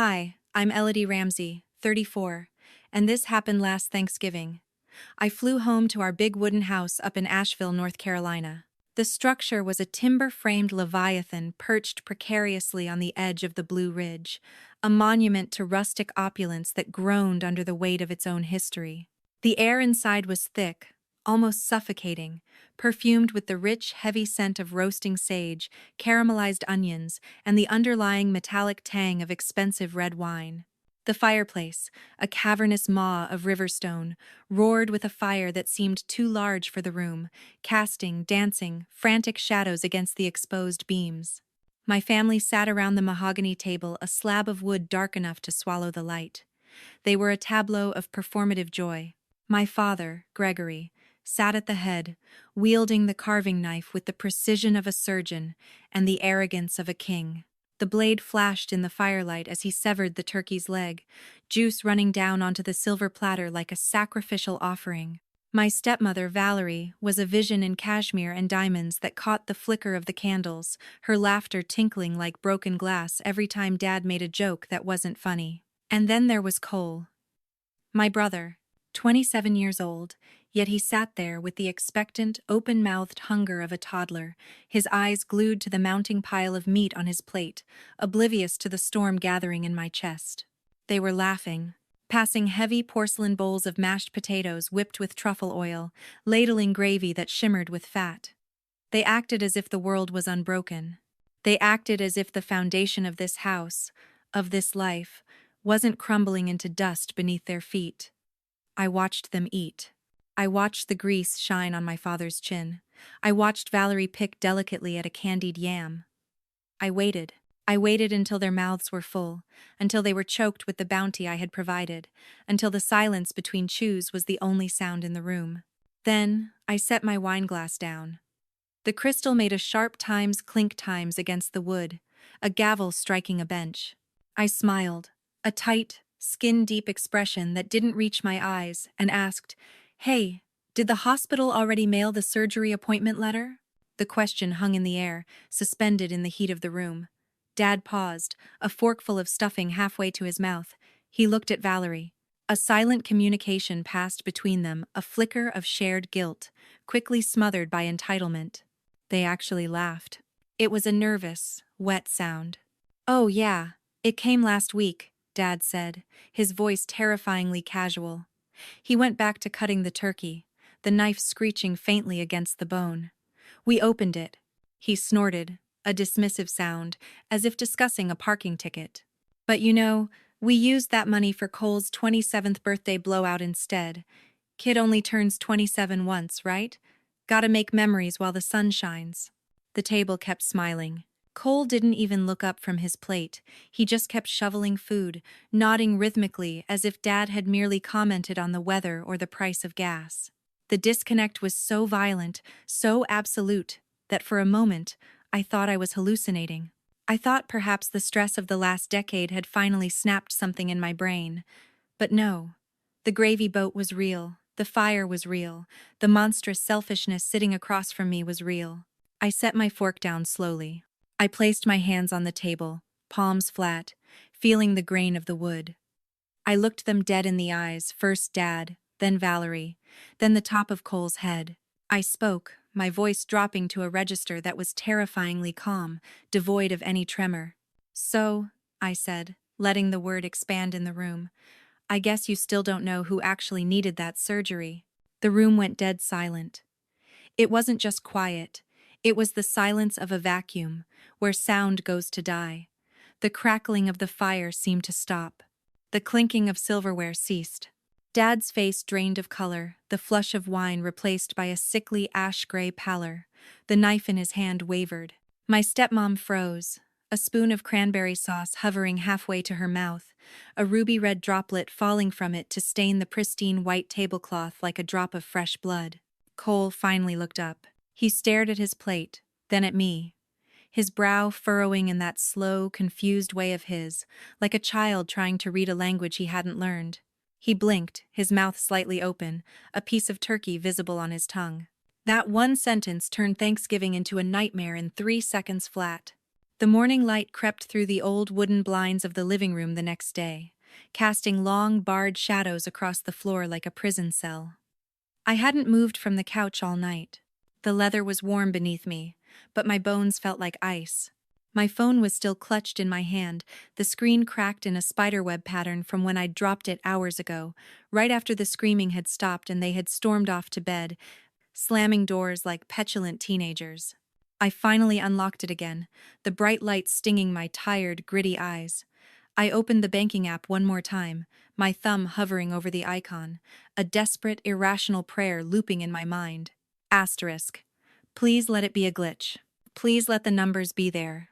Hi, I'm Elodie Ramsey, 34, and this happened last Thanksgiving. I flew home to our big wooden house up in Asheville, North Carolina. The structure was a timber-framed leviathan perched precariously on the edge of the Blue Ridge, a monument to rustic opulence that groaned under the weight of its own history. The air inside was thick, almost suffocating, perfumed with the rich, heavy scent of roasting sage, caramelized onions, and the underlying metallic tang of expensive red wine. The fireplace, a cavernous maw of riverstone, roared with a fire that seemed too large for the room, casting, dancing, frantic shadows against the exposed beams. My family sat around the mahogany table, a slab of wood dark enough to swallow the light. They were a tableau of performative joy. My father, Gregory, sat at the head, wielding the carving knife with the precision of a surgeon and the arrogance of a king. The blade flashed in the firelight as he severed the turkey's leg, juice running down onto the silver platter like a sacrificial offering. My stepmother, Valerie, was a vision in cashmere and diamonds that caught the flicker of the candles, her laughter tinkling like broken glass every time Dad made a joke that wasn't funny. And then there was Cole, my brother, 27 years old, yet he sat there with the expectant, open-mouthed hunger of a toddler, his eyes glued to the mounting pile of meat on his plate, oblivious to the storm gathering in my chest. They were laughing, passing heavy porcelain bowls of mashed potatoes whipped with truffle oil, ladling gravy that shimmered with fat. They acted as if the world was unbroken. They acted as if the foundation of this house, of this life, wasn't crumbling into dust beneath their feet. I watched them eat. I watched the grease shine on my father's chin. I watched Valerie pick delicately at a candied yam. I waited. I waited until their mouths were full, until they were choked with the bounty I had provided, until the silence between chews was the only sound in the room. Then, I set my wineglass down. The crystal made a sharp clink times against the wood, a gavel striking a bench. I smiled, a tight, skin-deep expression that didn't reach my eyes, and asked, "Hey, did the hospital already mail the surgery appointment letter?" The question hung in the air, suspended in the heat of the room. Dad paused, a forkful of stuffing halfway to his mouth. He looked at Valerie. A silent communication passed between them, a flicker of shared guilt, quickly smothered by entitlement. They actually laughed. It was a nervous, wet sound. "Oh yeah, it came last week," Dad said, his voice terrifyingly casual. He went back to cutting the turkey, the knife screeching faintly against the bone. "We opened it." He snorted, a dismissive sound, as if discussing a parking ticket. "But we used that money for Cole's 27th birthday blowout instead. Kid only turns 27 once, right? Gotta make memories while the sun shines." The table kept smiling. Cole didn't even look up from his plate. He just kept shoveling food, nodding rhythmically as if Dad had merely commented on the weather or the price of gas. The disconnect was so violent, so absolute, that for a moment, I thought I was hallucinating. I thought perhaps the stress of the last decade had finally snapped something in my brain. But no. The gravy boat was real. The fire was real. The monstrous selfishness sitting across from me was real. I set my fork down slowly. I placed my hands on the table, palms flat, feeling the grain of the wood. I looked them dead in the eyes, first Dad, then Valerie, then the top of Cole's head. I spoke, my voice dropping to a register that was terrifyingly calm, devoid of any tremor. "So," I said, letting the word expand in the room, "I guess you still don't know who actually needed that surgery." The room went dead silent. It wasn't just quiet. It was the silence of a vacuum, where sound goes to die. The crackling of the fire seemed to stop. The clinking of silverware ceased. Dad's face drained of color, the flush of wine replaced by a sickly ash-gray pallor. The knife in his hand wavered. My stepmom froze, a spoon of cranberry sauce hovering halfway to her mouth, a ruby-red droplet falling from it to stain the pristine white tablecloth like a drop of fresh blood. Cole finally looked up. He stared at his plate, then at me, his brow furrowing in that slow, confused way of his, like a child trying to read a language he hadn't learned. He blinked, his mouth slightly open, a piece of turkey visible on his tongue. That one sentence turned Thanksgiving into a nightmare in 3 seconds flat. The morning light crept through the old wooden blinds of the living room the next day, casting long, barred shadows across the floor like a prison cell. I hadn't moved from the couch all night. The leather was warm beneath me, but my bones felt like ice. My phone was still clutched in my hand, the screen cracked in a spiderweb pattern from when I'd dropped it hours ago, right after the screaming had stopped and they had stormed off to bed, slamming doors like petulant teenagers. I finally unlocked it again, the bright light stinging my tired, gritty eyes. I opened the banking app one more time, my thumb hovering over the icon, a desperate, irrational prayer looping in my mind. Asterisk. Please let it be a glitch. Please let the numbers be there.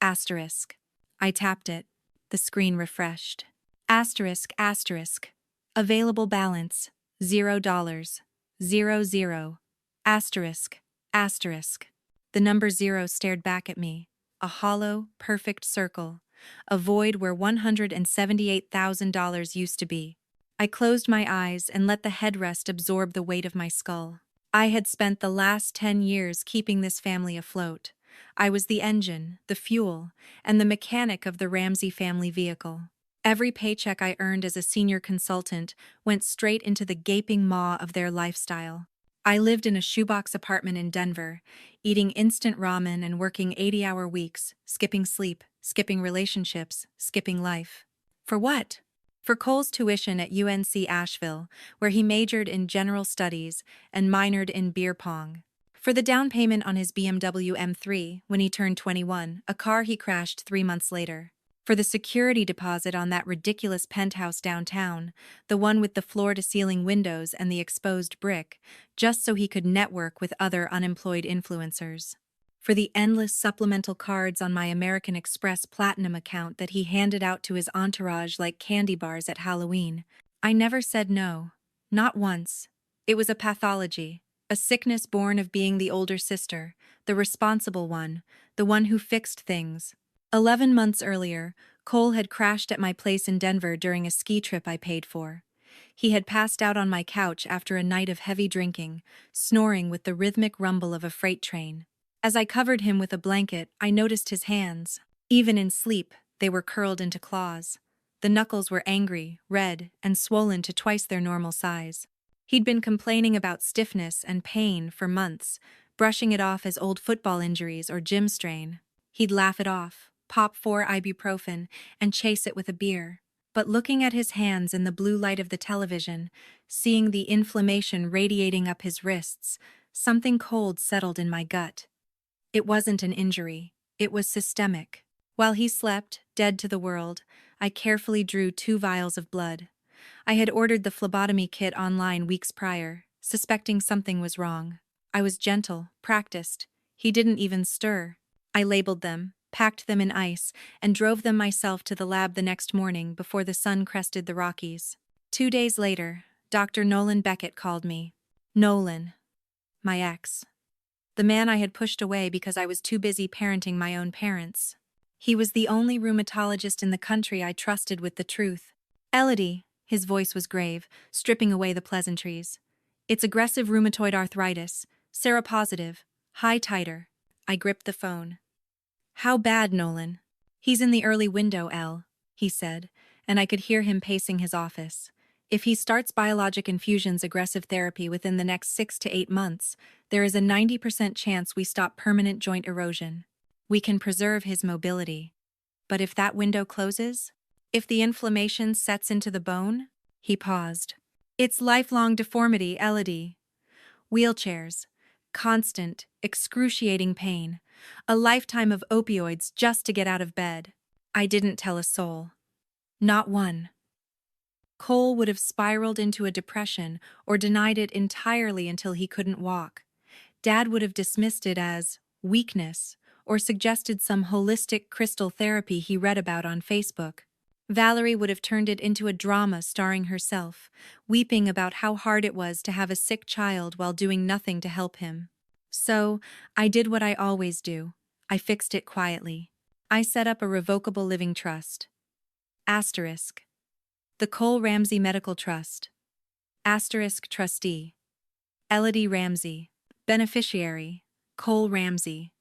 Asterisk. I tapped it. The screen refreshed. Asterisk, asterisk. Available balance, $0. 00. Asterisk, asterisk. The number 0 stared back at me, a hollow, perfect circle, a void where $178,000 used to be. I closed my eyes and let the headrest absorb the weight of my skull. I had spent the last 10 years keeping this family afloat. I was the engine, the fuel, and the mechanic of the Ramsey family vehicle. Every paycheck I earned as a senior consultant went straight into the gaping maw of their lifestyle. I lived in a shoebox apartment in Denver, eating instant ramen and working 80-hour weeks, skipping sleep, skipping relationships, skipping life. For what? For Cole's tuition at UNC Asheville, where he majored in general studies and minored in beer pong. For the down payment on his BMW M3 when he turned 21, a car he crashed 3 months later. For the security deposit on that ridiculous penthouse downtown, the one with the floor-to-ceiling windows and the exposed brick, just so he could network with other unemployed influencers. For the endless supplemental cards on my American Express Platinum account that he handed out to his entourage like candy bars at Halloween. I never said no. Not once. It was a pathology, a sickness born of being the older sister, the responsible one, the one who fixed things. 11 months earlier, Cole had crashed at my place in Denver during a ski trip I paid for. He had passed out on my couch after a night of heavy drinking, snoring with the rhythmic rumble of a freight train. As I covered him with a blanket, I noticed his hands. Even in sleep, they were curled into claws. The knuckles were angry, red, and swollen to twice their normal size. He'd been complaining about stiffness and pain for months, brushing it off as old football injuries or gym strain. He'd laugh it off, pop 4 ibuprofen, and chase it with a beer. But looking at his hands in the blue light of the television, seeing the inflammation radiating up his wrists, something cold settled in my gut. It wasn't an injury. It was systemic. While he slept, dead to the world, I carefully drew 2 vials of blood. I had ordered the phlebotomy kit online weeks prior, suspecting something was wrong. I was gentle, practiced. He didn't even stir. I labeled them, packed them in ice, and drove them myself to the lab the next morning before the sun crested the Rockies. 2 days later, Dr. Nolan Beckett called me. Nolan. My ex. The man I had pushed away because I was too busy parenting my own parents. He was the only rheumatologist in the country I trusted with the truth. Elodie, his voice was grave, stripping away the pleasantries. It's aggressive rheumatoid arthritis, seropositive, high titer. I gripped the phone. How bad, Nolan? He's in the early window, Elle, he said, and I could hear him pacing his office. If he starts biologic infusions aggressive therapy within the next 6 to 8 months, there is a 90% chance we stop permanent joint erosion. We can preserve his mobility. But if that window closes? If the inflammation sets into the bone? He paused. It's lifelong deformity, Elodie. Wheelchairs. Constant, excruciating pain. A lifetime of opioids just to get out of bed. I didn't tell a soul. Not one. Cole would have spiraled into a depression or denied it entirely until he couldn't walk. Dad would have dismissed it as weakness or suggested some holistic crystal therapy he read about on Facebook. Valerie would have turned it into a drama starring herself, weeping about how hard it was to have a sick child while doing nothing to help him. So, I did what I always do. I fixed it quietly. I set up a revocable living trust. Asterisk. The Cole Ramsey Medical Trust. Asterisk trustee. Elodie Ramsey. Beneficiary. Cole Ramsey.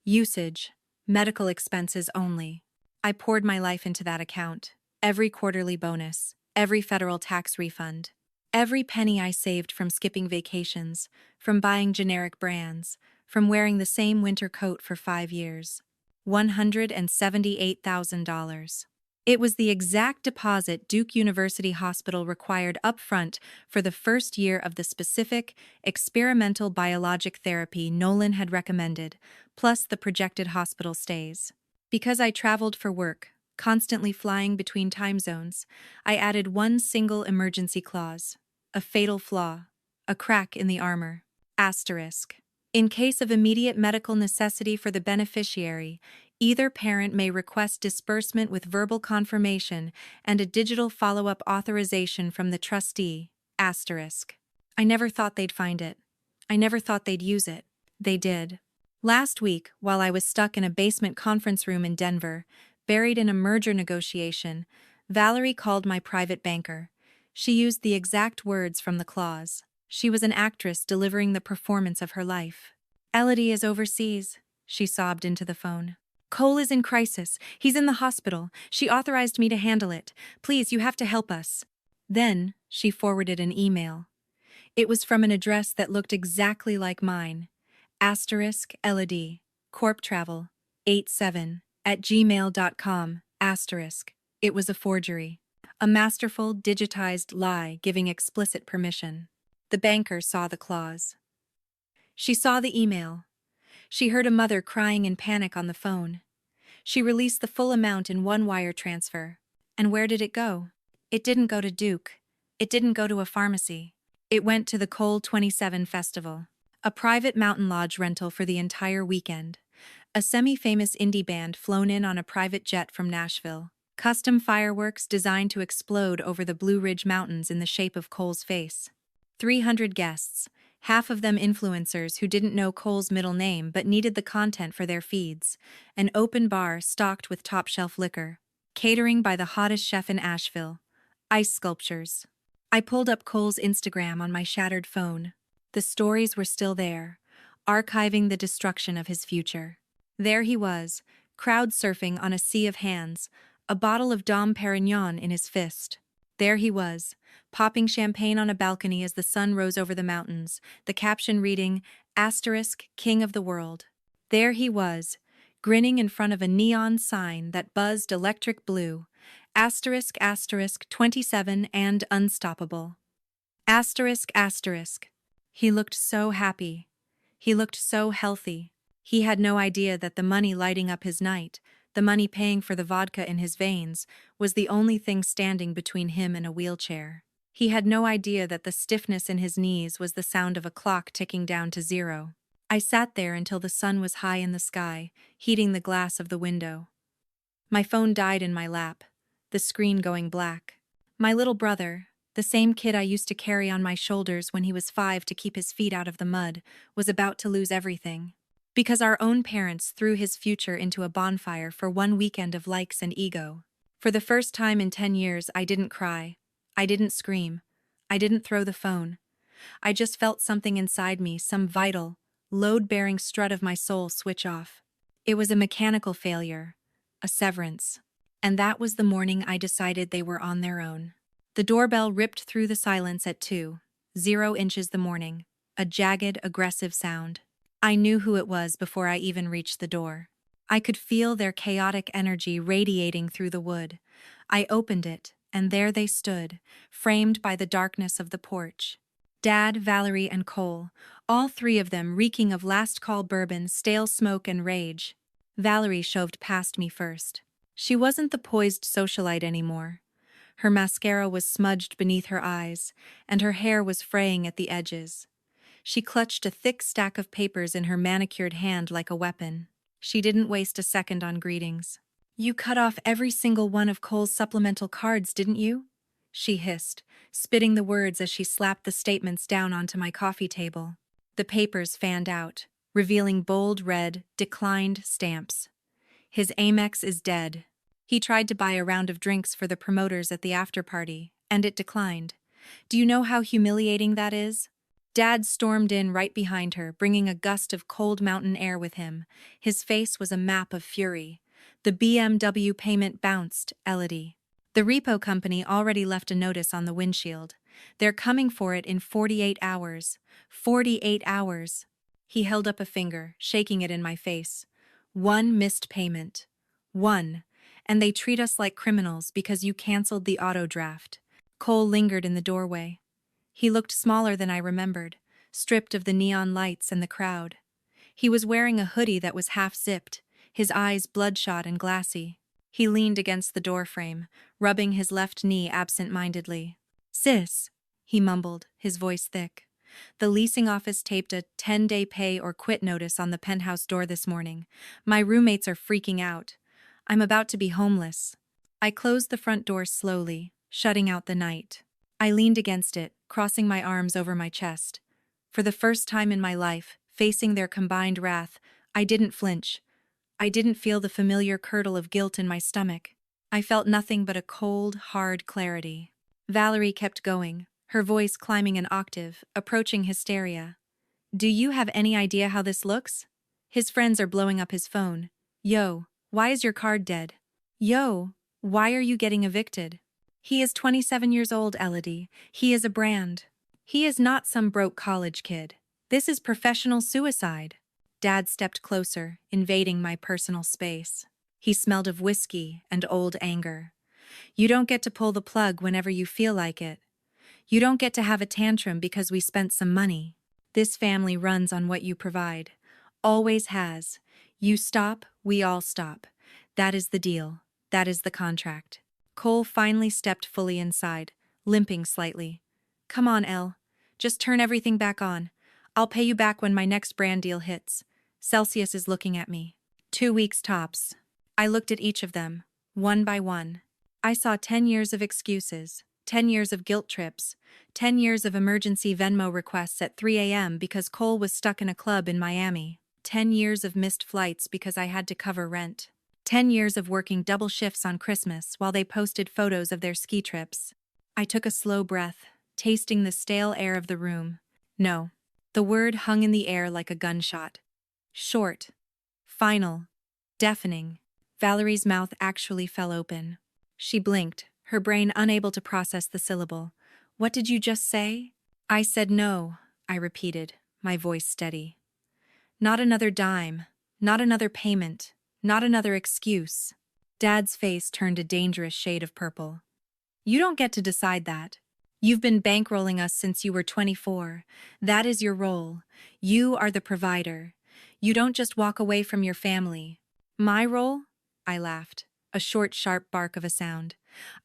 Usage. Medical expenses only. I poured my life into that account. Every quarterly bonus, every federal tax refund, every penny I saved from skipping vacations, from buying generic brands, from wearing the same winter coat for 5 years. $178,000. It was the exact deposit Duke University Hospital required upfront for the first year of the specific, experimental biologic therapy Nolan had recommended, plus the projected hospital stays. Because I traveled for work, constantly flying between time zones, I added one single emergency clause: a fatal flaw, a crack in the armor. Asterisk. In case of immediate medical necessity for the beneficiary, either parent may request disbursement with verbal confirmation and a digital follow-up authorization from the trustee. Asterisk. I never thought they'd find it. I never thought they'd use it. They did. Last week, while I was stuck in a basement conference room in Denver, buried in a merger negotiation, Valerie called my private banker. She used the exact words from the clause. She was an actress delivering the performance of her life. "Elodie is overseas," she sobbed into the phone. "Cole is in crisis. He's in the hospital. She authorized me to handle it. Please, you have to help us." Then, she forwarded an email. It was from an address that looked exactly like mine. Asterisk Elodie, Corp Travel, 87@gmail.com, asterisk. It was a forgery. A masterful, digitized lie giving explicit permission. The banker saw the clause. She saw the email. She heard a mother crying in panic on the phone. She released the full amount in one wire transfer. And where did it go? It didn't go to Duke. It didn't go to a pharmacy. It went to the Cole 27 Festival, a private mountain lodge rental for the entire weekend. A semi-famous indie band flown in on a private jet from Nashville. Custom fireworks designed to explode over the Blue Ridge Mountains in the shape of Cole's face. 300 guests, half of them influencers who didn't know Cole's middle name but needed the content for their feeds. An open bar stocked with top-shelf liquor. Catering by the hottest chef in Asheville. Ice sculptures. I pulled up Cole's Instagram on my shattered phone. The stories were still there, archiving the destruction of his future. There he was, crowd surfing on a sea of hands, a bottle of Dom Perignon in his fist. There he was, popping champagne on a balcony as the sun rose over the mountains, the caption reading, asterisk, King of the World. There he was, grinning in front of a neon sign that buzzed electric blue, asterisk, asterisk, 27 and unstoppable. Asterisk, asterisk. He looked so happy. He looked so healthy. He had no idea that the money lighting up his night, the money paying for the vodka in his veins, was the only thing standing between him and a wheelchair. He had no idea that the stiffness in his knees was the sound of a clock ticking down to 0. I sat there until the sun was high in the sky, heating the glass of the window. My phone died in my lap, the screen going black. My little brother, the same kid I used to carry on my shoulders when he was 5 to keep his feet out of the mud, was about to lose everything. Because our own parents threw his future into a bonfire for one weekend of likes and ego. For the first time in 10 years, I didn't cry. I didn't scream. I didn't throw the phone. I just felt something inside me, some vital, load-bearing strut of my soul switch off. It was a mechanical failure, a severance. And that was the morning I decided they were on their own. The doorbell ripped through the silence at 2:00 the morning, a jagged, aggressive sound. I knew who it was before I even reached the door. I could feel their chaotic energy radiating through the wood. I opened it, and there they stood, framed by the darkness of the porch. Dad, Valerie, and Cole, all three of them reeking of last call bourbon, stale smoke, and rage. Valerie shoved past me first. She wasn't the poised socialite anymore. Her mascara was smudged beneath her eyes, and her hair was fraying at the edges. She clutched a thick stack of papers in her manicured hand like a weapon. She didn't waste a second on greetings. "You cut off every single one of Cole's supplemental cards, didn't you?" she hissed, spitting the words as she slapped the statements down onto my coffee table. The papers fanned out, revealing bold red, declined stamps. "His Amex is dead. He tried to buy a round of drinks for the promoters at the after-party, and it declined. Do you know how humiliating that is? Dad stormed in right behind her, bringing a gust of cold mountain air with him. His face was a map of fury. The BMW payment bounced, Elodie. The repo company already left a notice on the windshield. They're coming for it in 48 hours. 48 hours. He held up a finger, shaking it in my face. One missed payment. One. And they treat us like criminals because you canceled the auto draft. Cole lingered in the doorway. He looked smaller than I remembered, stripped of the neon lights and the crowd. He was wearing a hoodie that was half-zipped, his eyes bloodshot and glassy. He leaned against the doorframe, rubbing his left knee absent-mindedly. "Sis," he mumbled, his voice thick. "The leasing office taped a 10-day pay or quit notice on the penthouse door this morning. My roommates are freaking out. I'm about to be homeless." I closed the front door slowly, shutting out the night. I leaned against it, crossing my arms over my chest. For the first time in my life, facing their combined wrath, I didn't flinch. I didn't feel the familiar curdle of guilt in my stomach. I felt nothing but a cold, hard clarity. Valerie kept going, her voice climbing an octave, approaching hysteria. "Do you have any idea how this looks? His friends are blowing up his phone. Yo, why is your card dead? Yo, why are you getting evicted? He is 27 years old, Elodie. He is a brand. He is not some broke college kid. This is professional suicide." Dad stepped closer, invading my personal space. He smelled of whiskey and old anger. "You don't get to pull the plug whenever you feel like it. You don't get to have a tantrum because we spent some money. This family runs on what you provide. Always has. You stop, we all stop. That is the deal. That is the contract." Cole finally stepped fully inside, limping slightly. "Come on, Elle. Just turn everything back on. I'll pay you back when my next brand deal hits. Celsius is looking at me. 2 weeks tops." I looked at each of them, one by one. I saw 10 years of excuses, 10 years of guilt trips, 10 years of emergency Venmo requests at 3 a.m. because Cole was stuck in a club in Miami, 10 years of missed flights because I had to cover rent. 10 years of working double shifts on Christmas while they posted photos of their ski trips. I took a slow breath, tasting the stale air of the room. No. The word hung in the air like a gunshot. Short. Final. Deafening. Valerie's mouth actually fell open. She blinked, her brain unable to process the syllable. "What did you just say?" "I said no," I repeated, my voice steady. "Not another dime. Not another payment. Not another excuse." Dad's face turned a dangerous shade of purple. "You don't get to decide that. You've been bankrolling us since you were 24. That is your role. You are the provider. You don't just walk away from your family." "My role?" I laughed, a short, sharp bark of a sound.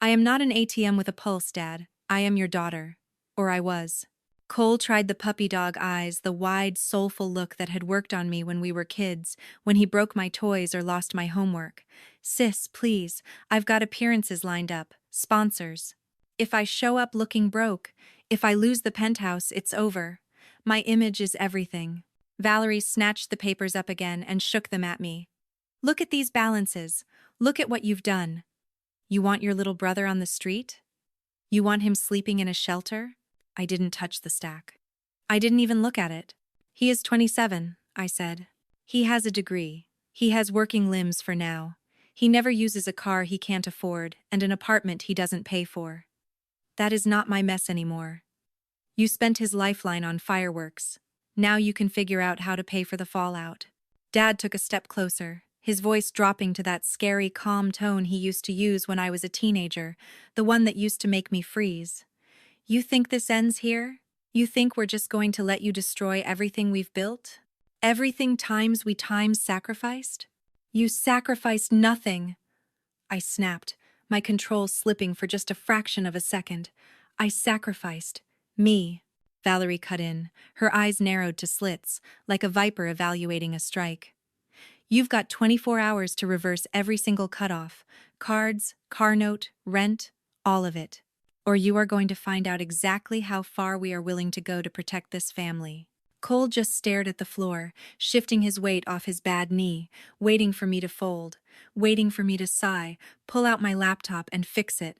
"I am not an ATM with a pulse, Dad. I am your daughter. Or I was." Cole tried the puppy dog eyes, the wide, soulful look that had worked on me when we were kids, when he broke my toys or lost my homework. "Sis, please, I've got appearances lined up, sponsors. If I show up looking broke, if I lose the penthouse, it's over. My image is everything." Valerie snatched the papers up again and shook them at me. "Look at these balances. Look at what you've done. You want your little brother on the street? You want him sleeping in a shelter?" I didn't touch the stack. I didn't even look at it. "He is 27, I said. "He has a degree. He has working limbs for now. He never uses a car he can't afford and an apartment he doesn't pay for. That is not my mess anymore. You spent his lifeline on fireworks. Now you can figure out how to pay for the fallout." Dad took a step closer, his voice dropping to that scary, calm tone he used to use when I was a teenager, the one that used to make me freeze. "You think this ends here? You think we're just going to let you destroy everything we've built? Everything we sacrificed? You sacrificed nothing." I snapped, my control slipping for just a fraction of a second. "I sacrificed me," Valerie cut in, her eyes narrowed to slits, like a viper evaluating a strike. "You've got 24 hours to reverse every single cutoff, cards, car note, rent, all of it. Or you are going to find out exactly how far we are willing to go to protect this family." Cole just stared at the floor, shifting his weight off his bad knee, waiting for me to fold, waiting for me to sigh, pull out my laptop and fix it.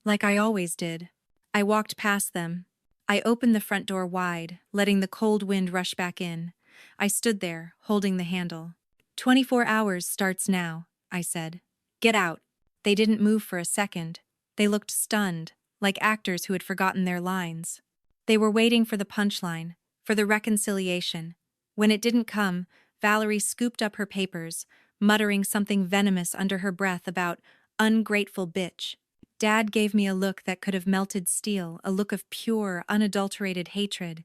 Like I always did. I walked past them. I opened the front door wide, letting the cold wind rush back in. I stood there, holding the handle. 24 hours starts now, I said. Get out. They didn't move for a second. They looked stunned, like actors who had forgotten their lines. They were waiting for the punchline, for the reconciliation. When it didn't come, Valerie scooped up her papers, muttering something venomous under her breath about ungrateful bitch. Dad gave me a look that could have melted steel, a look of pure, unadulterated hatred.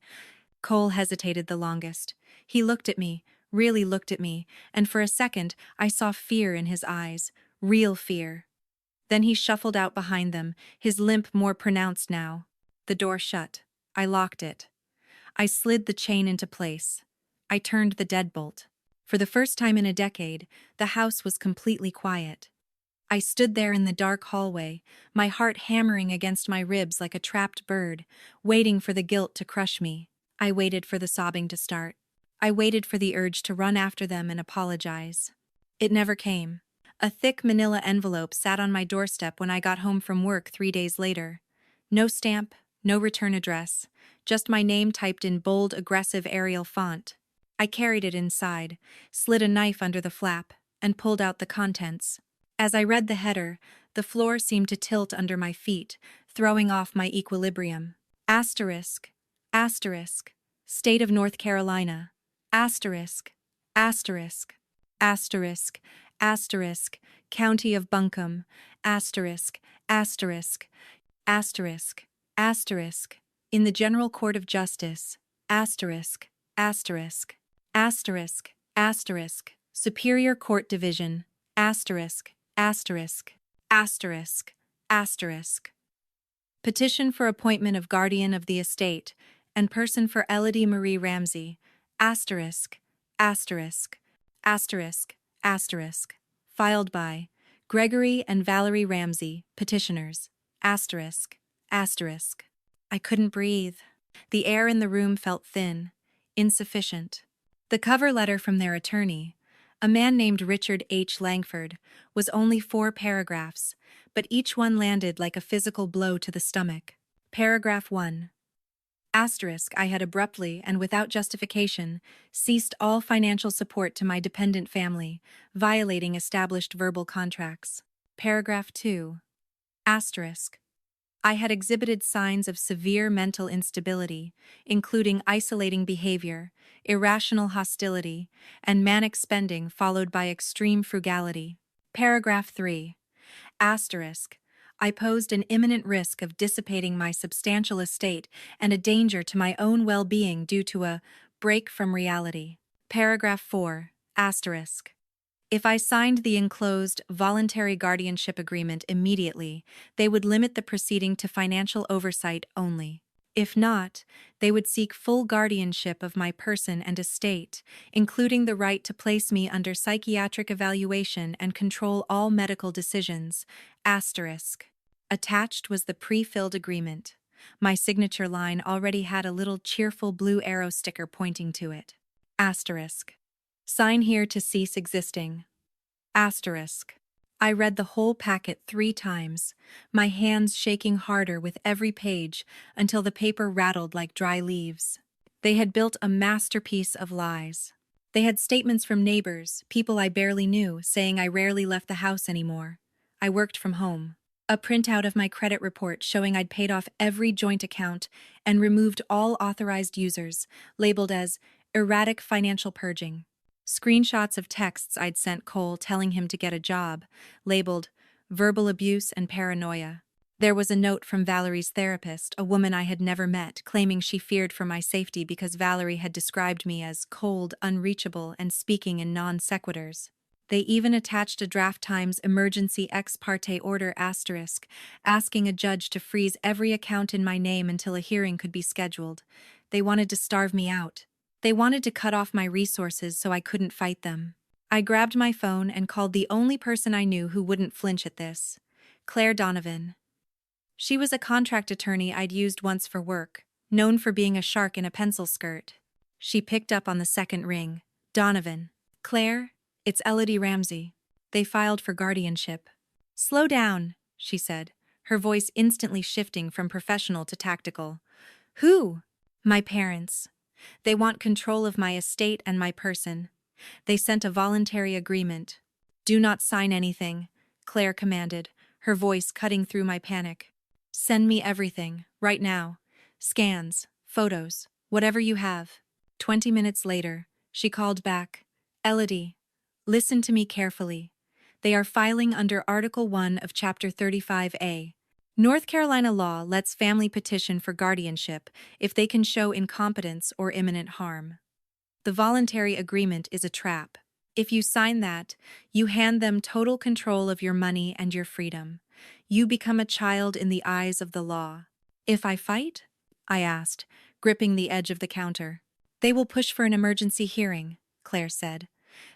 Cole hesitated the longest. He looked at me, really looked at me, and for a second I saw fear in his eyes, real fear. Then he shuffled out behind them, his limp more pronounced now. The door shut. I locked it. I slid the chain into place. I turned the deadbolt. For the first time in a decade, the house was completely quiet. I stood there in the dark hallway, my heart hammering against my ribs like a trapped bird, waiting for the guilt to crush me. I waited for the sobbing to start. I waited for the urge to run after them and apologize. It never came. A thick manila envelope sat on my doorstep when I got home from work 3 days later. No stamp, no return address, just my name typed in bold, aggressive Arial font. I carried it inside, slid a knife under the flap, and pulled out the contents. As I read the header, the floor seemed to tilt under my feet, throwing off my equilibrium. Asterisk, asterisk, State of North Carolina, asterisk, asterisk, asterisk, asterisk, County of Buncombe, asterisk, asterisk, asterisk, asterisk, in the General Court of Justice, asterisk, asterisk, asterisk, asterisk, Superior Court Division, asterisk, asterisk, asterisk, asterisk. Petition for appointment of guardian of the estate and person for Elodie Marie Ramsey, asterisk, asterisk, asterisk, asterisk, filed by Gregory and Valerie Ramsey, petitioners, asterisk, asterisk. I couldn't breathe. The air in the room felt thin, insufficient. The cover letter from their attorney, a man named Richard H. Langford, was only 4 paragraphs, but each one landed like a physical blow to the stomach. Paragraph 1. Asterisk, I had abruptly and without justification ceased all financial support to my dependent family, violating established verbal contracts. Paragraph 2. Asterisk. I had exhibited signs of severe mental instability, including isolating behavior, irrational hostility, and manic spending followed by extreme frugality. Paragraph 3. Asterisk. I posed an imminent risk of dissipating my substantial estate and a danger to my own well-being due to a break from reality. Paragraph 4. Asterisk. If I signed the enclosed voluntary guardianship agreement immediately, they would limit the proceeding to financial oversight only. If not, they would seek full guardianship of my person and estate, including the right to place me under psychiatric evaluation and control all medical decisions. Asterisk. Attached was the pre-filled agreement. My signature line already had a little cheerful blue arrow sticker pointing to it. Asterisk. Sign here to cease existing. Asterisk. I read the whole packet 3 times, my hands shaking harder with every page until the paper rattled like dry leaves. They had built a masterpiece of lies. They had statements from neighbors, people I barely knew, saying I rarely left the house anymore. I worked from home. A printout of my credit report showing I'd paid off every joint account and removed all authorized users, labeled as erratic financial purging. Screenshots of texts I'd sent Cole telling him to get a job, labeled verbal abuse and paranoia. There was a note from Valerie's therapist, a woman I had never met, claiming she feared for my safety because Valerie had described me as cold, unreachable, and speaking in non sequiturs. They even attached a draft Times emergency ex parte order asterisk, asking a judge to freeze every account in my name until a hearing could be scheduled. They wanted to starve me out. They wanted to cut off my resources so I couldn't fight them. I grabbed my phone and called the only person I knew who wouldn't flinch at this, Claire Donovan. She was a contract attorney I'd used once for work, known for being a shark in a pencil skirt. She picked up on the second ring. Donovan. Claire, it's Elodie Ramsey. They filed for guardianship. Slow down, she said, her voice instantly shifting from professional to tactical. Who? My parents. They want control of my estate and my person. They sent a voluntary agreement. Do not sign anything, Claire commanded, her voice cutting through my panic. Send me everything, right now. Scans, photos, whatever you have. 20 minutes later, she called back. Elodie, listen to me carefully. They are filing under Article 1 of Chapter 35A. North Carolina law lets family petition for guardianship if they can show incompetence or imminent harm. The voluntary agreement is a trap. If you sign that, you hand them total control of your money and your freedom. You become a child in the eyes of the law. If I fight? I asked, gripping the edge of the counter. They will push for an emergency hearing, Claire said.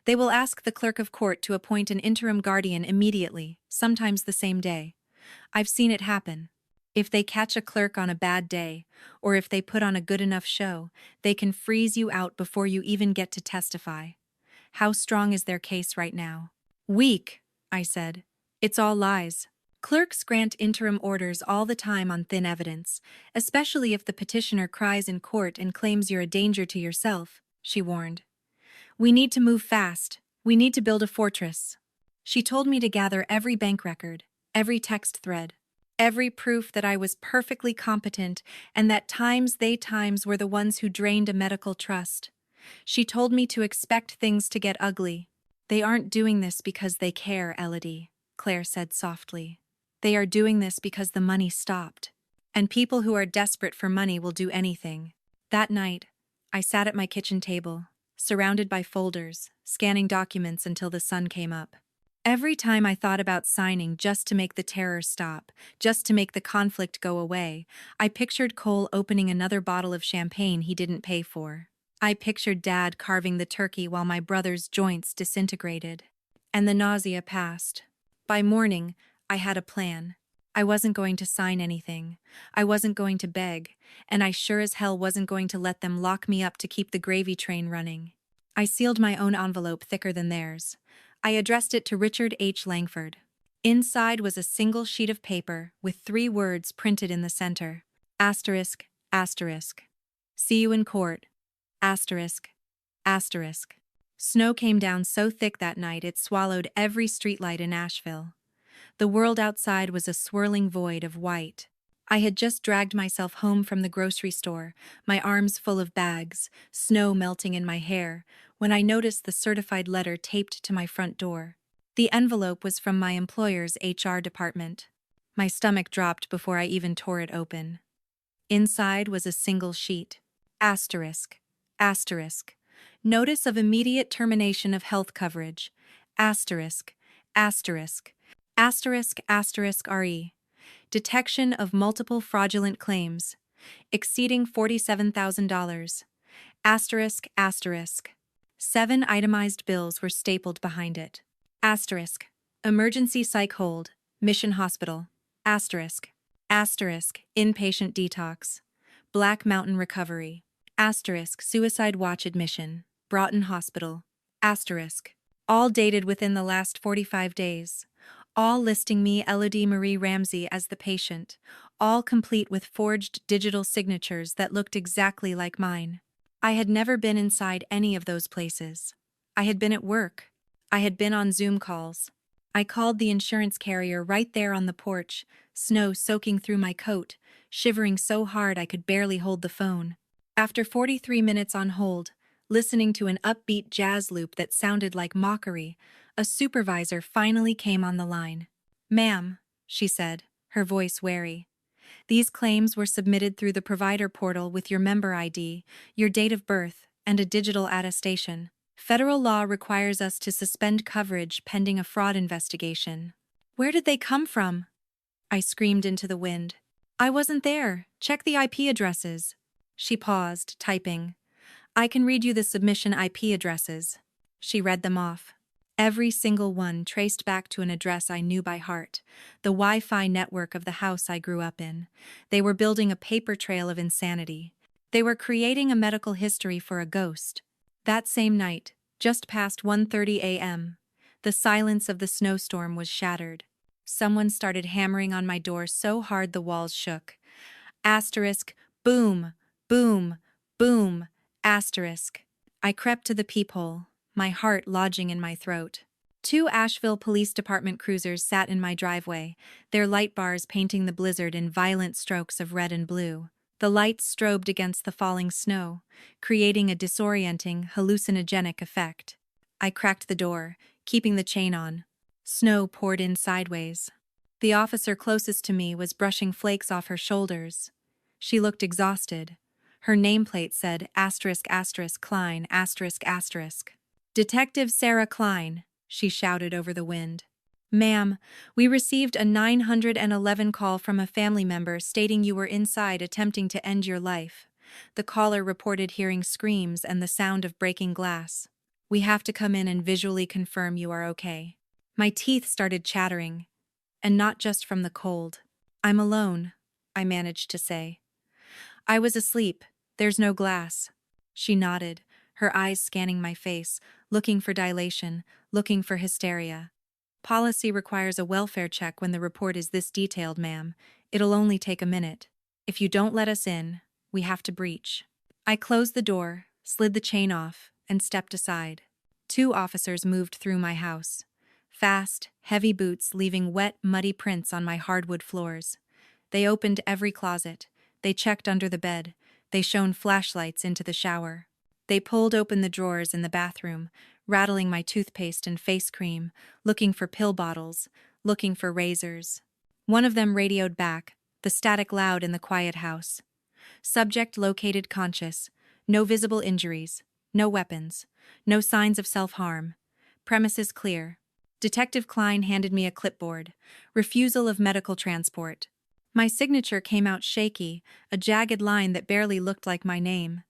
They will ask the clerk of court to appoint an interim guardian immediately, sometimes the same day. I've seen it happen. If they catch a clerk on a bad day, or if they put on a good enough show, they can freeze you out before you even get to testify. How strong is their case right now? Weak, I said. It's all lies. Clerks grant interim orders all the time on thin evidence, especially if the petitioner cries in court and claims you're a danger to yourself, she warned. We need to move fast. We need to build a fortress. She told me to gather every bank record, every text thread, every proof that I was perfectly competent and that they were the ones who drained a medical trust. She told me to expect things to get ugly. They aren't doing this because they care, Elodie, Claire said softly. They are doing this because the money stopped. And people who are desperate for money will do anything. That night, I sat at my kitchen table, surrounded by folders, scanning documents until the sun came up. Every time I thought about signing just to make the terror stop, just to make the conflict go away, I pictured Cole opening another bottle of champagne he didn't pay for. I pictured Dad carving the turkey while my brother's joints disintegrated. And the nausea passed. By morning, I had a plan. I wasn't going to sign anything. I wasn't going to beg, and I sure as hell wasn't going to let them lock me up to keep the gravy train running. I sealed my own envelope thicker than theirs. I addressed it to Richard H. Langford. Inside was a single sheet of paper with 3 words printed in the center. Asterisk, asterisk. See you in court. Asterisk, asterisk. Snow came down so thick that night it swallowed every streetlight in Asheville. The world outside was a swirling void of white. I had just dragged myself home from the grocery store, my arms full of bags, snow melting in my hair, when I noticed the certified letter taped to my front door. The envelope was from my employer's HR department. My stomach dropped before I even tore it open. Inside was a single sheet. Asterisk, asterisk. Notice of immediate termination of health coverage. Asterisk, asterisk. Asterisk, asterisk RE. Detection of multiple fraudulent claims, exceeding $47,000. Asterisk, asterisk. 7 itemized bills were stapled behind it. Asterisk. Emergency psych hold, Mission Hospital. Asterisk. Asterisk. Inpatient detox. Black Mountain recovery. Asterisk. Suicide watch admission. Broughton Hospital. Asterisk. All dated within the last 45 days. All listing me, Elodie Marie Ramsey, as the patient, all complete with forged digital signatures that looked exactly like mine. I had never been inside any of those places. I had been at work. I had been on Zoom calls. I called the insurance carrier right there on the porch, snow soaking through my coat, shivering so hard I could barely hold the phone. After 43 minutes on hold, listening to an upbeat jazz loop that sounded like mockery, a supervisor finally came on the line. "Ma'am," she said, her voice wary. "These claims were submitted through the provider portal with your member ID, your date of birth, and a digital attestation. Federal law requires us to suspend coverage pending a fraud investigation." "Where did they come from?" I screamed into the wind. "I wasn't there. Check the IP addresses." She paused, typing. "I can read you the submission IP addresses." She read them off. Every single one traced back to an address I knew by heart, the Wi-Fi network of the house I grew up in. They were building a paper trail of insanity. They were creating a medical history for a ghost. That same night, just past 1:30 a.m., the silence of the snowstorm was shattered. Someone started hammering on my door so hard the walls shook. Asterisk, Boom, boom, boom, asterisk. I crept to the peephole, my heart lodging in my throat. 2 Asheville Police Department cruisers sat in my driveway, their light bars painting the blizzard in violent strokes of red and blue. The lights strobed against the falling snow, creating a disorienting, hallucinogenic effect. I cracked the door, keeping the chain on. Snow poured in sideways. The officer closest to me was brushing flakes off her shoulders. She looked exhausted. Her nameplate said **Klein***. Detective Sarah Klein, she shouted over the wind. Ma'am, we received a 911 call from a family member stating you were inside attempting to end your life. The caller reported hearing screams and the sound of breaking glass. We have to come in and visually confirm you are okay. My teeth started chattering, and not just from the cold. I'm alone, I managed to say. I was asleep. There's no glass. She nodded, her eyes scanning my face, looking for dilation, looking for hysteria. Policy requires a welfare check when the report is this detailed, ma'am. It'll only take a minute. If you don't let us in, we have to breach. I closed the door, slid the chain off, and stepped aside. 2 officers moved through my house. Fast, heavy boots leaving wet, muddy prints on my hardwood floors. They opened every closet. They checked under the bed. They shone flashlights into the shower. They pulled open the drawers in the bathroom, rattling my toothpaste and face cream, looking for pill bottles, looking for razors. One of them radioed back, the static loud in the quiet house. Subject located conscious, no visible injuries, no weapons, no signs of self-harm. Premises clear. Detective Klein handed me a clipboard. Refusal of medical transport. My signature came out shaky, a jagged line that barely looked like my name.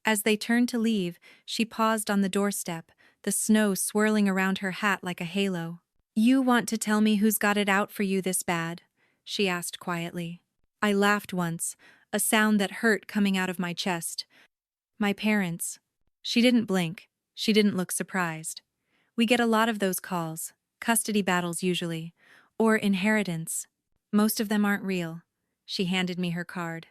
As they turned to leave, she paused on the doorstep, the snow swirling around her hat like a halo. You want to tell me who's got it out for you this bad? She asked quietly. I laughed once, a sound that hurt coming out of my chest. My parents. She didn't blink. She didn't look surprised. We get a lot of those calls, custody battles usually, or inheritance. Most of them aren't real. She handed me her card.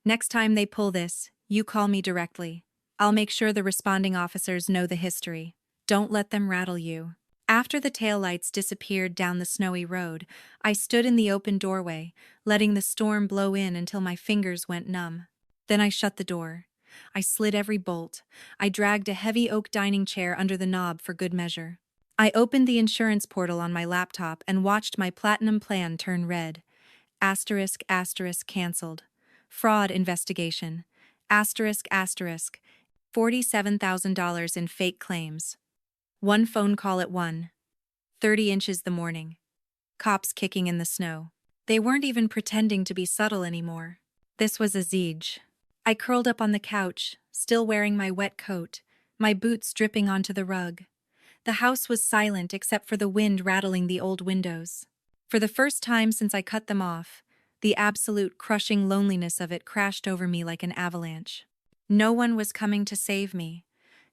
Next time they pull this, you call me directly. I'll make sure the responding officers know the history. Don't let them rattle you. After the taillights disappeared down the snowy road, I stood in the open doorway, letting the storm blow in until my fingers went numb. Then I shut the door. I slid every bolt. I dragged a heavy oak dining chair under the knob for good measure. I opened the insurance portal on my laptop and watched my platinum plan turn red. Canceled. Fraud investigation. $47,000 in fake claims. One phone call at 1:30 inches the morning. Cops kicking in the snow. They weren't even pretending to be subtle anymore. This was a siege. I curled up on the couch, still wearing my wet coat, my boots dripping onto the rug. The house was silent except for the wind rattling the old windows. For the first time since I cut them off, the absolute crushing loneliness of it crashed over me like an avalanche. No one was coming to save me.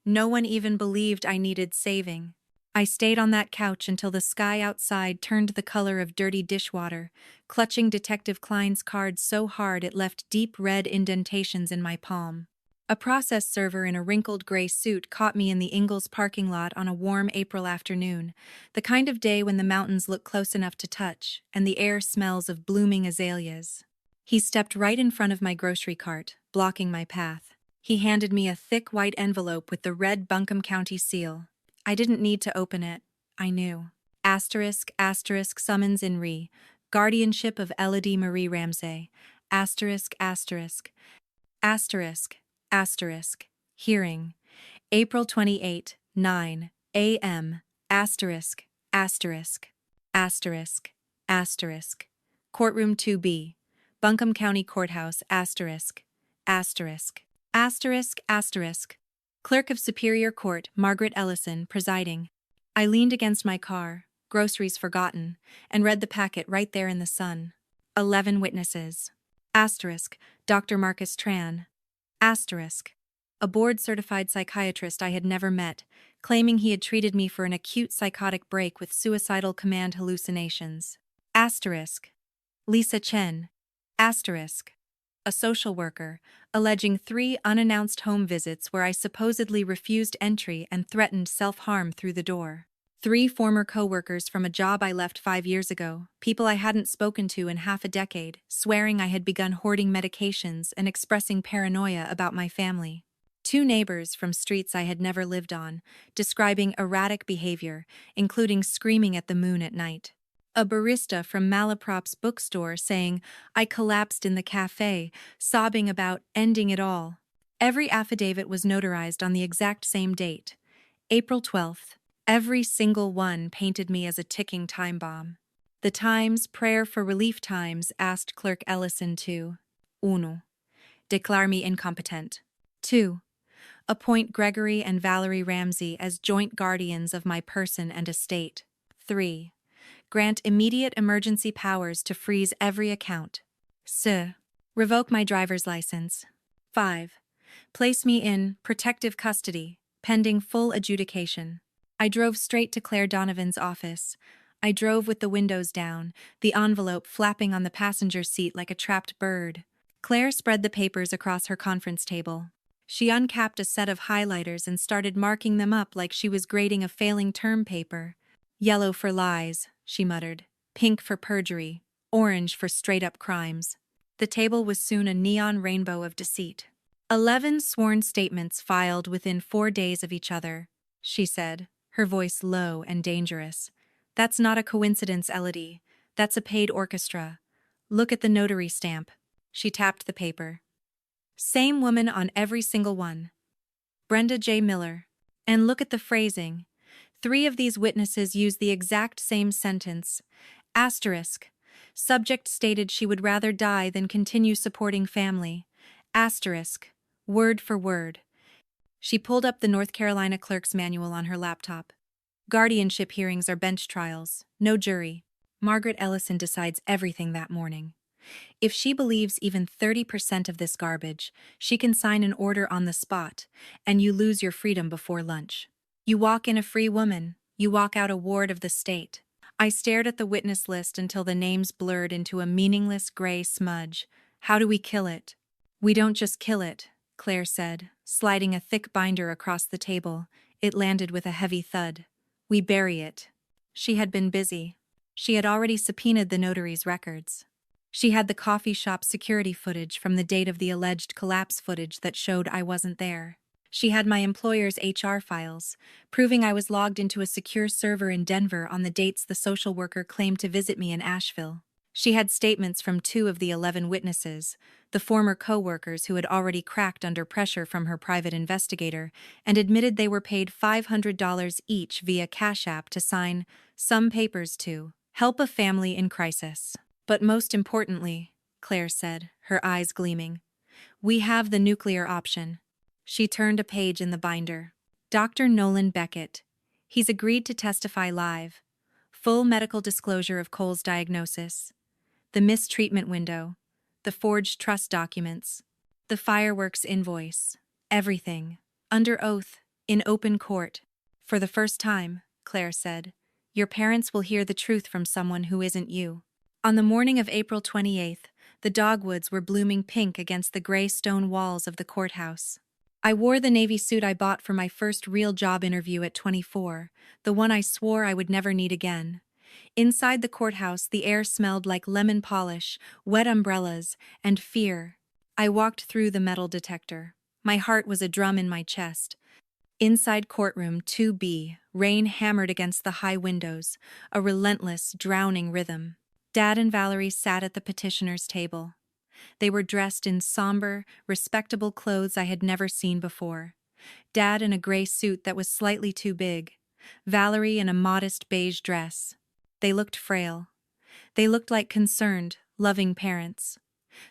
No one even believed I needed saving. I stayed on that couch until the sky outside turned the color of dirty dishwater, clutching Detective Klein's card so hard it left deep red indentations in my palm. A process server in a wrinkled gray suit caught me in the Ingalls parking lot on a warm April afternoon, the kind of day when the mountains look close enough to touch and the air smells of blooming azaleas. He stepped right in front of my grocery cart, blocking my path. He handed me a thick white envelope with the red Buncombe County seal. I didn't need to open it. I knew. Summons in re. Guardianship of Elodie Marie Ramsay. Hearing. April 28, 9 a.m. Courtroom 2B. Buncombe County Courthouse. Clerk of Superior Court, Margaret Ellison, presiding. I leaned against my car, groceries forgotten, and read the packet right there in the sun. 11 witnesses. Dr. Marcus Tran. A board-certified psychiatrist I had never met, claiming he had treated me for an acute psychotic break with suicidal command hallucinations. Lisa Chen. A a social worker, alleging 3 unannounced home visits where I supposedly refused entry and threatened self-harm through the door. 3 former co-workers from a job I left 5 years ago, people I hadn't spoken to in half a decade, swearing I had begun hoarding medications and expressing paranoia about my family. 2 neighbors from streets I had never lived on, describing erratic behavior, including screaming at the moon at night. A barista from Malaprop's bookstore saying, I collapsed in the cafe, sobbing about ending it all. Every affidavit was notarized on the exact same date, April 12th. Every single one painted me as a ticking time bomb. The Times Prayer for Relief Times asked Clerk Ellison to 1. Declare me incompetent. 2. Appoint Gregory and Valerie Ramsey as joint guardians of my person and estate. 3. Grant immediate emergency powers to freeze every account. 6. Revoke my driver's license. 5. Place me in protective custody, pending full adjudication. I drove straight to Claire Donovan's office. I drove with the windows down, the envelope flapping on the passenger seat like a trapped bird. Claire spread the papers across her conference table. She uncapped a set of highlighters and started marking them up like she was grading a failing term paper. Yellow for lies, she muttered. Pink for perjury. Orange for straight-up crimes. The table was soon a neon rainbow of deceit. 11 sworn statements filed within 4 days of each other, she said, her voice low and dangerous. That's not a coincidence, Elodie. That's a paid orchestra. Look at the notary stamp. She tapped the paper. Same woman on every single one. Brenda J. Miller. And look at the phrasing. 3 of these witnesses used the exact same sentence. Asterisk. Subject stated she would rather die than continue supporting family. Asterisk. Word for word. She pulled up the North Carolina clerk's manual on her laptop. Guardianship hearings are bench trials, no jury. Margaret Ellison decides everything that morning. If she believes even 30% of this garbage, she can sign an order on the spot, and you lose your freedom before lunch. You walk in a free woman, you walk out a ward of the state. I stared at the witness list until the names blurred into a meaningless gray smudge. How do we kill it? We don't just kill it, Claire said, sliding a thick binder across the table. It landed with a heavy thud. We bury it. She had been busy. She had already subpoenaed the notary's records. She had the coffee shop security footage from the date of the alleged collapse footage that showed I wasn't there. She had my employer's HR files, proving I was logged into a secure server in Denver on the dates the social worker claimed to visit me in Asheville. She had statements from 2 of the 11 witnesses, the former co-workers who had already cracked under pressure from her private investigator and admitted they were paid $500 each via Cash App to sign some papers to help a family in crisis. But most importantly, Claire said, her eyes gleaming, we have the nuclear option. She turned a page in the binder. Dr. Nolan Beckett. He's agreed to testify live. Full medical disclosure of Cole's diagnosis. The mistreatment window. The forged trust documents. The fireworks invoice. Everything. Under oath. In open court. For the first time, Claire said, your parents will hear the truth from someone who isn't you. On the morning of April 28th, the dogwoods were blooming pink against the gray stone walls of the courthouse. I wore the navy suit I bought for my first real job interview at 24, the one I swore I would never need again. Inside the courthouse, the air smelled like lemon polish, wet umbrellas, and fear. I walked through the metal detector. My heart was a drum in my chest. Inside courtroom 2B, rain hammered against the high windows, a relentless, drowning rhythm. Dad and Valerie sat at the petitioner's table. They were dressed in somber, respectable clothes I had never seen before. Dad in a gray suit that was slightly too big. Valerie in a modest beige dress. They looked frail. They looked like concerned, loving parents.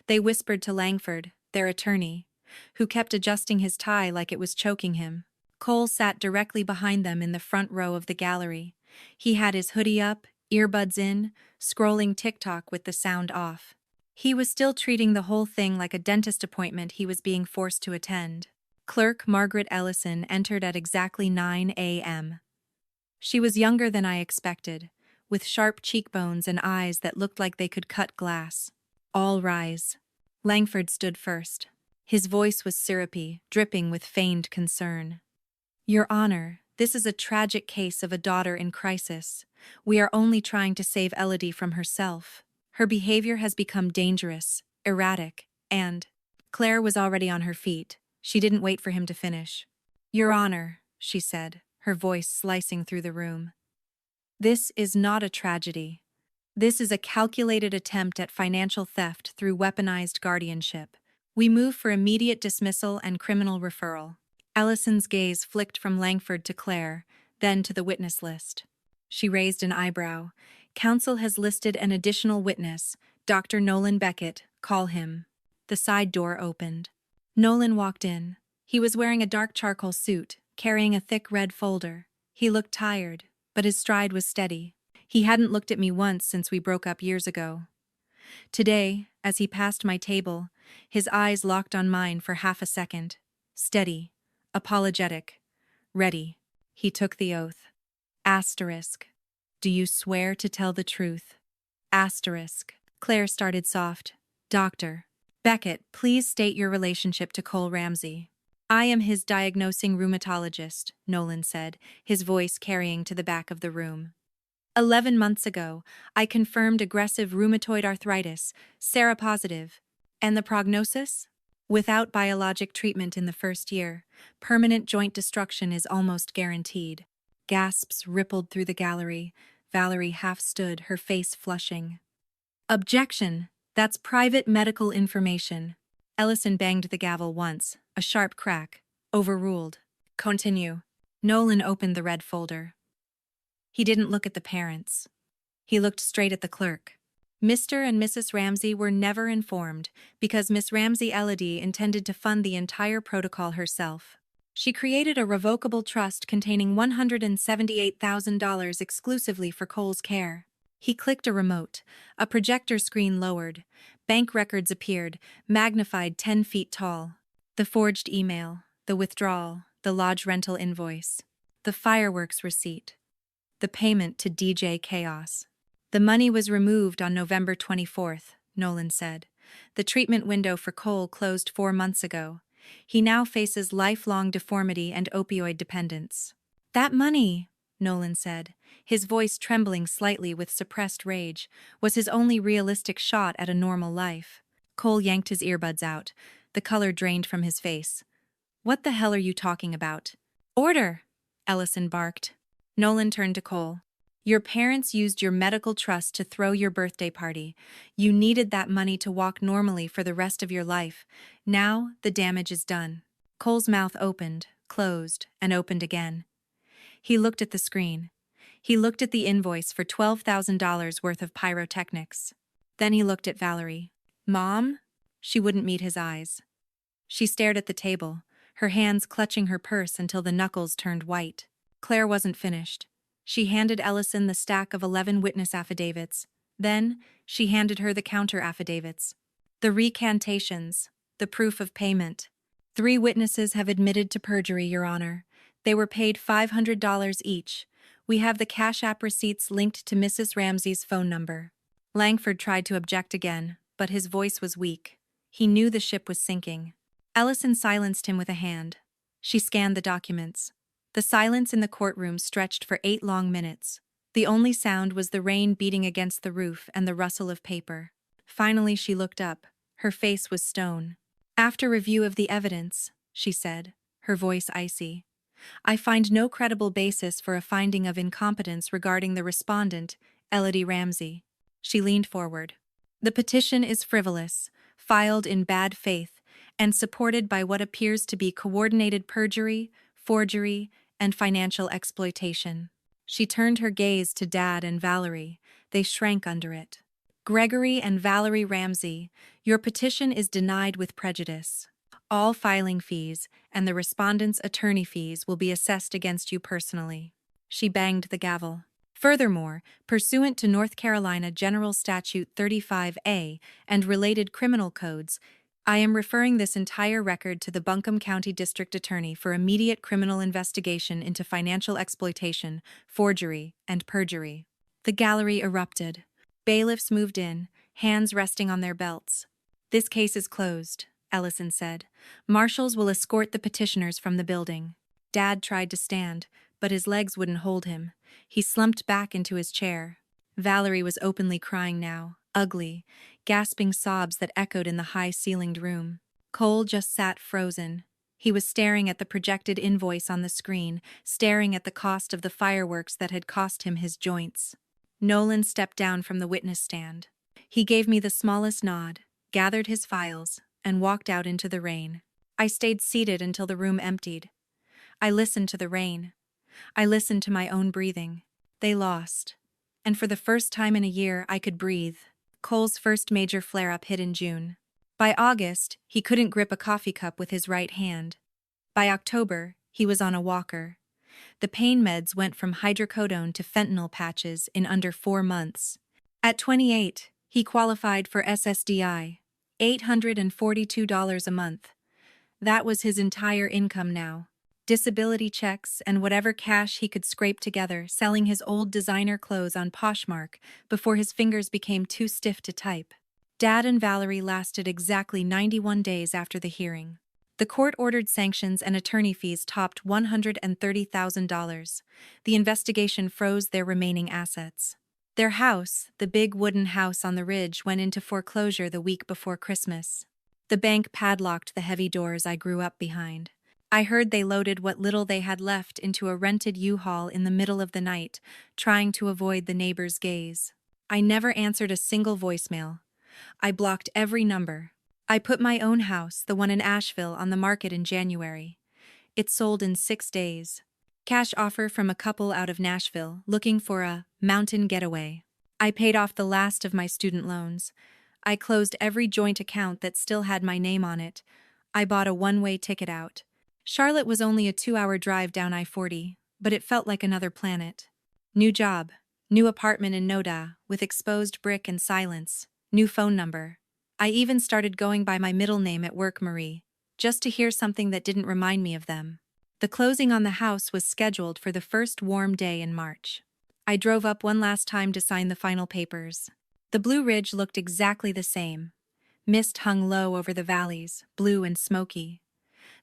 They whispered to Langford, their attorney, who kept adjusting his tie like it was choking him. Cole sat directly behind them in the front row of the gallery. He had his hoodie up, earbuds in, scrolling TikTok with the sound off. He was still treating the whole thing like a dentist appointment he was being forced to attend. Clerk Margaret Ellison entered at exactly 9 a.m. She was younger than I expected, with sharp cheekbones and eyes that looked like they could cut glass. All rise. Langford stood first. His voice was syrupy, dripping with feigned concern. Your Honor, this is a tragic case of a daughter in crisis. We are only trying to save Elodie from herself. Her behavior has become dangerous, erratic, and… Claire was already on her feet. She didn't wait for him to finish. Your Honor, she said, her voice slicing through the room. This is not a tragedy. This is a calculated attempt at financial theft through weaponized guardianship. We move for immediate dismissal and criminal referral. Ellison's gaze flicked from Langford to Claire, then to the witness list. She raised an eyebrow. Counsel has listed an additional witness, Dr. Nolan Beckett. Call him. The side door opened. Nolan walked in. He was wearing a dark charcoal suit, carrying a thick red folder. He looked tired, but his stride was steady. He hadn't looked at me once since we broke up years ago. Today, as he passed my table, his eyes locked on mine for half a second. Steady, apologetic, ready. He took the oath. Asterisk. Do you swear to tell the truth? Asterisk. Claire started soft. Doctor Beckett, please state your relationship to Cole Ramsey. I am his diagnosing rheumatologist, Nolan said, his voice carrying to the back of the room. 11 months ago, I confirmed aggressive rheumatoid arthritis, seropositive. And the prognosis? Without biologic treatment in the first year, permanent joint destruction is almost guaranteed. Gasps rippled through the gallery. Valerie half stood, her face flushing. Objection! That's private medical information. Ellison banged the gavel once, a sharp crack. Overruled. Continue. Nolan opened the red folder. He didn't look at the parents. He looked straight at the clerk. Mr. and Mrs. Ramsey were never informed because Miss Ramsey Elodie intended to fund the entire protocol herself. She created a revocable trust containing $178,000 exclusively for Cole's care. He clicked a remote. A projector screen lowered. Bank records appeared, magnified 10 feet tall. The forged email, the withdrawal, the lodge rental invoice, the fireworks receipt, the payment to DJ Chaos. The money was removed on November 24th, Nolan said. The treatment window for Cole closed 4 months ago. He now faces lifelong deformity and opioid dependence. That money, Nolan said, his voice trembling slightly with suppressed rage, was his only realistic shot at a normal life. Cole yanked his earbuds out. The color drained from his face. What the hell are you talking about? Order! Ellison barked. Nolan turned to Cole. Your parents used your medical trust to throw your birthday party. You needed that money to walk normally for the rest of your life. Now, the damage is done. Cole's mouth opened, closed, and opened again. He looked at the screen. He looked at the invoice for $12,000 worth of pyrotechnics. Then he looked at Valerie. Mom? She wouldn't meet his eyes. She stared at the table, her hands clutching her purse until the knuckles turned white. Claire wasn't finished. She handed Ellison the stack of 11 witness affidavits. Then, she handed her the counter affidavits. The recantations, the proof of payment. 3 witnesses have admitted to perjury, Your Honor. They were paid $500 each. We have the Cash App receipts linked to Mrs. Ramsey's phone number. Langford tried to object again, but his voice was weak. He knew the ship was sinking. Ellison silenced him with a hand. She scanned the documents. The silence in the courtroom stretched for 8 long minutes. The only sound was the rain beating against the roof and the rustle of paper. Finally, she looked up. Her face was stone. After review of the evidence, she said, her voice icy, I find no credible basis for a finding of incompetence regarding the respondent, Elodie Ramsey. She leaned forward. The petition is frivolous, filed in bad faith, and supported by what appears to be coordinated perjury, forgery, and financial exploitation. She turned her gaze to Dad and Valerie. They shrank under it. Gregory and Valerie Ramsey, your petition is denied with prejudice. All filing fees and the respondent's attorney fees will be assessed against you personally. She banged the gavel. Furthermore, pursuant to North Carolina General Statute 35A and related criminal codes, I am referring this entire record to the Buncombe County District Attorney for immediate criminal investigation into financial exploitation, forgery, and perjury. The gallery erupted. Bailiffs moved in, hands resting on their belts. "This case is closed," Ellison said. "Marshals will escort the petitioners from the building." Dad tried to stand, but his legs wouldn't hold him. He slumped back into his chair. Valerie was openly crying now, ugly, gasping sobs that echoed in the high-ceilinged room. Cole just sat frozen. He was staring at the projected invoice on the screen, staring at the cost of the fireworks that had cost him his joints. Nolan stepped down from the witness stand. He gave me the smallest nod, gathered his files, and walked out into the rain. I stayed seated until the room emptied. I listened to the rain. I listened to my own breathing. They lost. And for the first time in a year, I could breathe. Cole's first major flare-up hit in June. By August, he couldn't grip a coffee cup with his right hand. By October, he was on a walker. The pain meds went from hydrocodone to fentanyl patches in under 4 months. At 28, he qualified for SSDI, $842 a month. That was his entire income now. Disability checks and whatever cash he could scrape together selling his old designer clothes on Poshmark before his fingers became too stiff to type. Dad and Valerie lasted exactly 91 days after the hearing. The court-ordered sanctions and attorney fees topped $130,000. The investigation froze their remaining assets. Their house, the big wooden house on the ridge, went into foreclosure the week before Christmas. The bank padlocked the heavy doors I grew up behind. I heard they loaded what little they had left into a rented U-Haul in the middle of the night, trying to avoid the neighbor's gaze. I never answered a single voicemail. I blocked every number. I put my own house, the one in Asheville, on the market in January. It sold in 6 days. Cash offer from a couple out of Nashville, looking for a mountain getaway. I paid off the last of my student loans. I closed every joint account that still had my name on it. I bought a one-way ticket out. Charlotte was only a 2-hour drive down I-40, but it felt like another planet. New job, new apartment in Noda, with exposed brick and silence, new phone number. I even started going by my middle name at work, Marie, just to hear something that didn't remind me of them. The closing on the house was scheduled for the first warm day in March. I drove up one last time to sign the final papers. The Blue Ridge looked exactly the same. Mist hung low over the valleys, blue and smoky.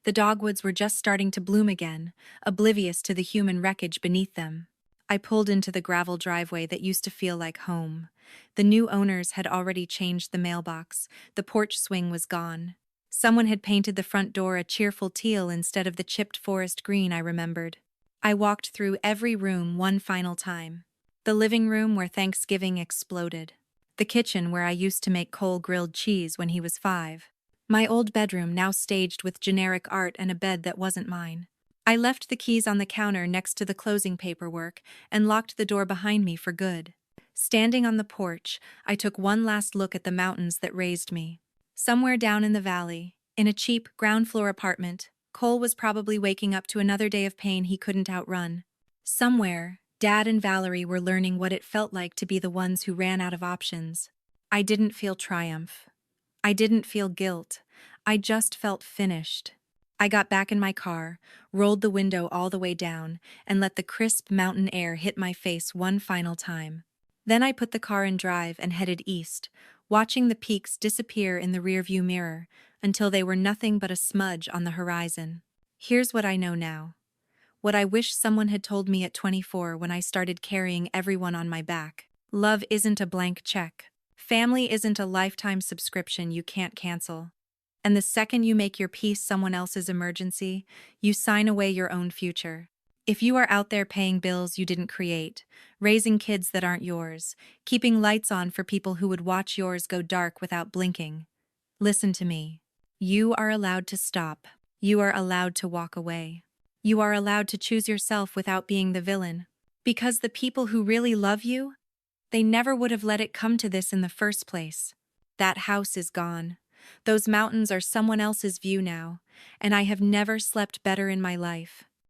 The dogwoods were just starting to bloom again, oblivious to the human wreckage beneath them. I pulled into the gravel driveway that used to feel like home. The new owners had already changed the mailbox. The porch swing was gone. Someone had painted the front door a cheerful teal instead of the chipped forest green I remembered. I walked through every room one final time. The living room where Thanksgiving exploded. The kitchen where I used to make Cole grilled cheese when he was 5. My old bedroom now staged with generic art and a bed that wasn't mine. I left the keys on the counter next to the closing paperwork and locked the door behind me for good. Standing on the porch, I took one last look at the mountains that raised me. Somewhere down in the valley, in a cheap ground-floor apartment, Cole was probably waking up to another day of pain he couldn't outrun. Somewhere, Dad and Valerie were learning what it felt like to be the ones who ran out of options. I didn't feel triumph. I didn't feel guilt. I just felt finished. I got back in my car, rolled the window all the way down, and let the crisp mountain air hit my face one final time. Then I put the car in drive and headed east, watching the peaks disappear in the rearview mirror until they were nothing but a smudge on the horizon. Here's what I know now. What I wish someone had told me at 24 when I started carrying everyone on my back. Love isn't a blank check. Family isn't a lifetime subscription you can't cancel. And the second you make your peace someone else's emergency, you sign away your own future. If you are out there paying bills you didn't create, raising kids that aren't yours, keeping lights on for people who would watch yours go dark without blinking, listen to me. You are allowed to stop. You are allowed to walk away. You are allowed to choose yourself without being the villain. Because the people who really love you, they never would have let it come to this in the first place. That house is gone. Those mountains are someone else's view now, and I have never slept better in my life.